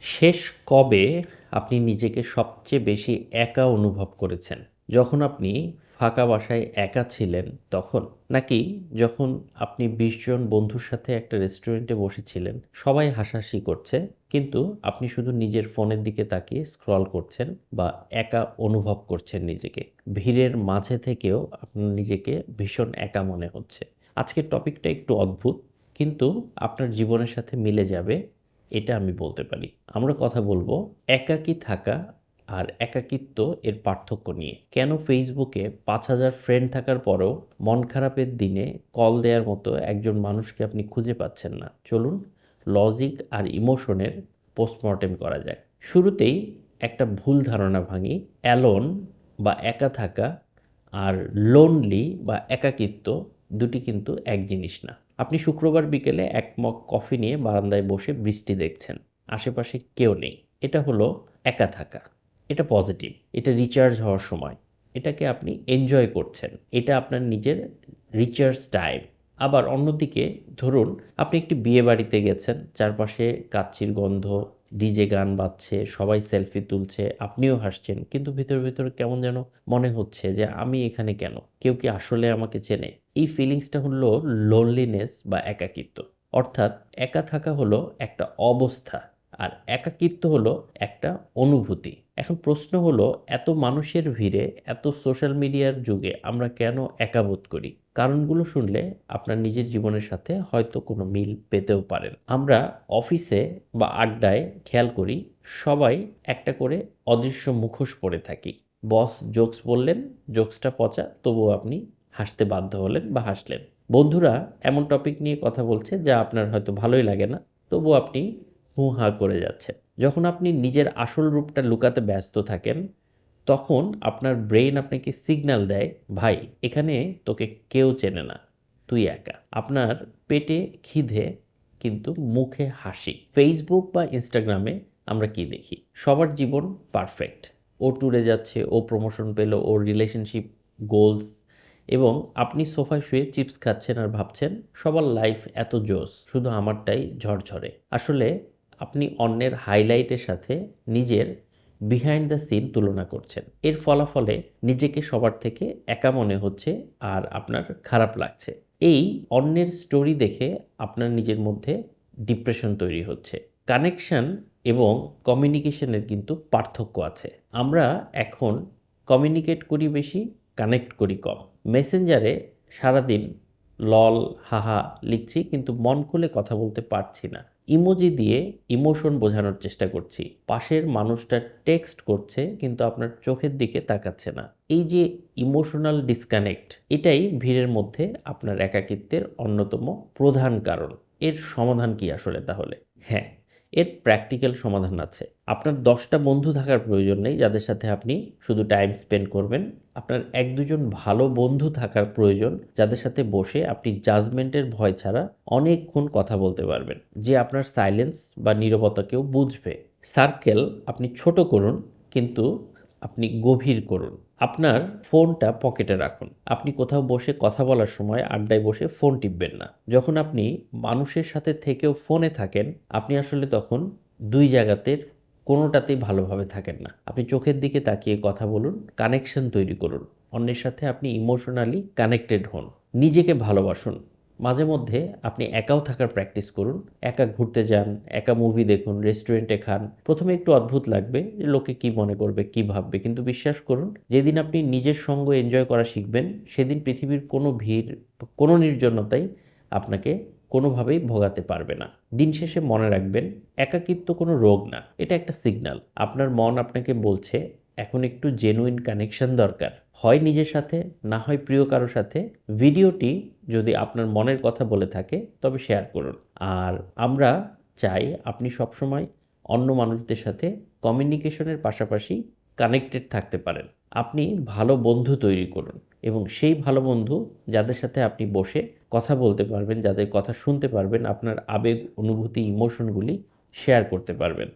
শেষ কবে আপনি নিজেকে সবচেয়ে বেশি একা অনুভব করেছেন? যখন আপনি ফাঁকা বাসায় একা ছিলেন তখন? নাকি যখন আপনি ২০ জন বন্ধুর সাথে একটা রেস্টুরেন্টে বসেছিলেন, সবাই হাসাহাসি করছে, কিন্তু আপনি শুধু নিজের ফোনের দিকে তাকিয়ে স্ক্রল করছেন বা একা অনুভব করছেন নিজেকে? ভিড়ের মাঝে থেকেও আপনার নিজেকে ভীষণ একা মনে হচ্ছে। আজকের টপিকটা একটু অদ্ভুত, কিন্তু আপনার জীবনের সাথে মিলে যাবে এটা আমি বলতে পারি। আমরা কথা বলবো একাকী থাকা আর একাকিত্ব এর পার্থক্য নিয়ে। কেন ফেসবুকে ৫,০০০ ফ্রেন্ড থাকার পরেও মন খারাপের দিনে কল দেওয়ার মতো একজন মানুষকে আপনি খুঁজে পাচ্ছেন না? চলুন লজিক আর ইমোশনের পোস্টমর্টেম করা যাক। শুরুতেই একটা ভুল ধারণা ভাঙি। অ্যালোন বা একা থাকা আর লোনলি বা একাকিত্ব দুটি কিন্তু এক জিনিস না। আপনি শুক্রবার বিকেলে এক মগ কফি নিয়ে বারান্দায় বসে বৃষ্টি দেখছেন, আশেপাশে কেউ নেই, এটা হলো একা থাকা। এটা পজিটিভ, এটা রিচার্জ হওয়ার সময়, এটাকে আপনি এনজয় করছেন, এটা আপনার নিজের রিচার্জ টাইম। আবার অন্যদিকে ধরুন আপনি একটি বিয়ে বাড়িতে গেছেন, চারপাশে কাচ্চির গন্ধ, ডিজে গান বাজছে, সবাই সেলফি তুলছে, আপনিও হাসছেন, কিন্তু ভিতরে ভিতরে কেমন যেন মনে হচ্ছে যে আমি এখানে কেন, কেউ কি আসলে আমাকে চেনে? এই ফিলিংসটা হলো লোনলিনেস বা একাকিত্ব। অর্থাৎ একা থাকা হলো একটা অবস্থা আর একাকিত্ব হলো একটা অনুভূতি। এখন প্রশ্ন হলো, এত মানুষের ভিড়ে, এত সোশ্যাল মিডিয়ার যুগে আমরা কেন একা বোধ করি? কারণগুলো শুনলে আপনার নিজের জীবনের সাথে হয়তো কোনো মিল পেতেও পারেন। আমরা অফিসে বা আড্ডায় খেয়াল করি, সবাই একটা করে অদৃশ্য মুখোশ পরে থাকি। বস জোকস বললেন, জোকসটা পচা, তবুও আপনি হাসতে বাধ্য হলেন বা হাসলেন। বন্ধুরা এমন টপিক নিয়ে কথা বলছে যা আপনার হয়তো ভালোই লাগে না, তবুও আপনি হু হা করে যাচ্ছেন। যখন আপনি নিজের আসল রূপটা লুকাতে ব্যস্ত থাকেন, তখন আপনার ব্রেইন আপনাকে সিগন্যাল দেয়, ভাই এখানে তোকে কেউ চেনে না, তুই একা। আপনার পেটে খিদে, কিন্তু মুখে হাসি। ফেসবুক বা ইনস্টাগ্রামে আমরা কি দেখি? সবার জীবন পারফেক্ট। ও ট্যুরে যাচ্ছে, ও প্রমোশন পেল, ওর রিলেশনশিপ গোলস, এবং আপনি সোফায় শুয়ে চিপস খাচ্ছেন আর ভাবছেন সবার লাইফ এত জোস, শুধু আমারটাই ঝরঝরে। আসলে আপনি অন্যের হাইলাইটের সাথে নিজের বিহাইন্ড দ্য সিন তুলনা করছেন। এর ফলাফলে নিজেকে সবার থেকে একা মনে হচ্ছে আর আপনার খারাপ লাগছে। এই অন্যের স্টোরি দেখে আপনার নিজের মধ্যে ডিপ্রেশন তৈরি হচ্ছে। কানেকশন এবং কমিউনিকেশনের কিন্তু পার্থক্য আছে। আমরা এখন কমিউনিকেট করি বেশি, কানেক্ট করি কম। মেসেঞ্জারে সারাদিন লল, হাহা লিখছি, কিন্তু মন খুলে কথা বলতে পারছি না। ইমোজি দিয়ে ইমোশন বোঝানোর চেষ্টা করছি। পাশের মানুষটা টেক্সট করছে, কিন্তু আপনার চোখের দিকে তাকাচ্ছে না। এই যে ইমোশনাল ডিসকানেক্ট, এটাই ভিড়ের মধ্যে আপনার একাকিত্বের অন্যতম প্রধান কারণ। এর সমাধান কি আসলে তাহলে? হ্যাঁ, এর প্র্যাকটিক্যাল সমাধান আছে। আপনার ১০টা বন্ধু থাকার প্রয়োজন নেই যাদের সাথে আপনি শুধু টাইম স্পেন্ড করবেন। আপনার ১-২ জন ভালো বন্ধু থাকার প্রয়োজন যাদের সাথে বসে আপনি জাজমেন্টের ভয় ছাড়া অনেকক্ষণ কথা বলতে পারবেন। যে আপনার সাইলেন্স বা নীরবতাকেও বুঝবে। সার্কেল আপনি ছোট করুন, কিন্তু আপনি গভীর করুন। আপনার ফোনটা পকেটে রাখুন। আপনি কোথাও বসে কথা বলার সময় আড্ডায় বসে ফোন টিপবেন না। যখন আপনি মানুষের সাথে থেকেও ফোনে থাকেন, আপনি আসলে তখন ২ জায়গাতে কোনোটাতেই ভালোভাবে থাকেন না। আপনি চোখের দিকে তাকিয়ে কথা বলুন, কানেকশন তৈরি করুন। অন্যের সাথে আপনি ইমোশনালি কানেক্টেড হন। নিজেকে ভালোবাসুন। মাঝে মধ্যে আপনি একাও থাকার প্র্যাকটিস করুন। একা ঘুরতে যান, একা মুভি দেখুন, রেস্টুরেন্টে খান। ১ম এ একটু অদ্ভুত লাগবে যে লোকে কি মনে করবে, কি ভাববে। কিন্তু বিশ্বাস করুন, যেদিন আপনি নিজের সঙ্গ এনজয় করা শিখবেন, সেদিন পৃথিবীর কোনো ভিড়, কোনো নির্জনতাই আপনাকে কোনোভাবেই ভোগাতে পারবে না। দিন শেষে মনে রাখবেন, একাকিত্ব কোনো রোগ না। এটা একটা সিগন্যাল। আপনার মন আপনাকে বলছে এখন একটু জেনুইন কানেকশন দরকার। হয় নিজের সাথে, না হয় প্রিয় কারো সাথে। ভিডিওটি যদি আপনার মনের কথা বলে থাকে তবে শেয়ার করুন। আর আমরা চাই আপনি সবসময় অন্য মানুষদের সাথে কমিউনিকেশনের পাশাপাশি কানেক্টেড থাকতে পারেন। আপনি ভালো বন্ধু তৈরি করুন, এবং সেই ভালো বন্ধু যাদের সাথে আপনি বসে কথা বলতে পারবেন, যাদের কথা শুনতে পারবেন, আপনার আবেগ, অনুভূতি, ইমোশনগুলি শেয়ার করতে পারবেন।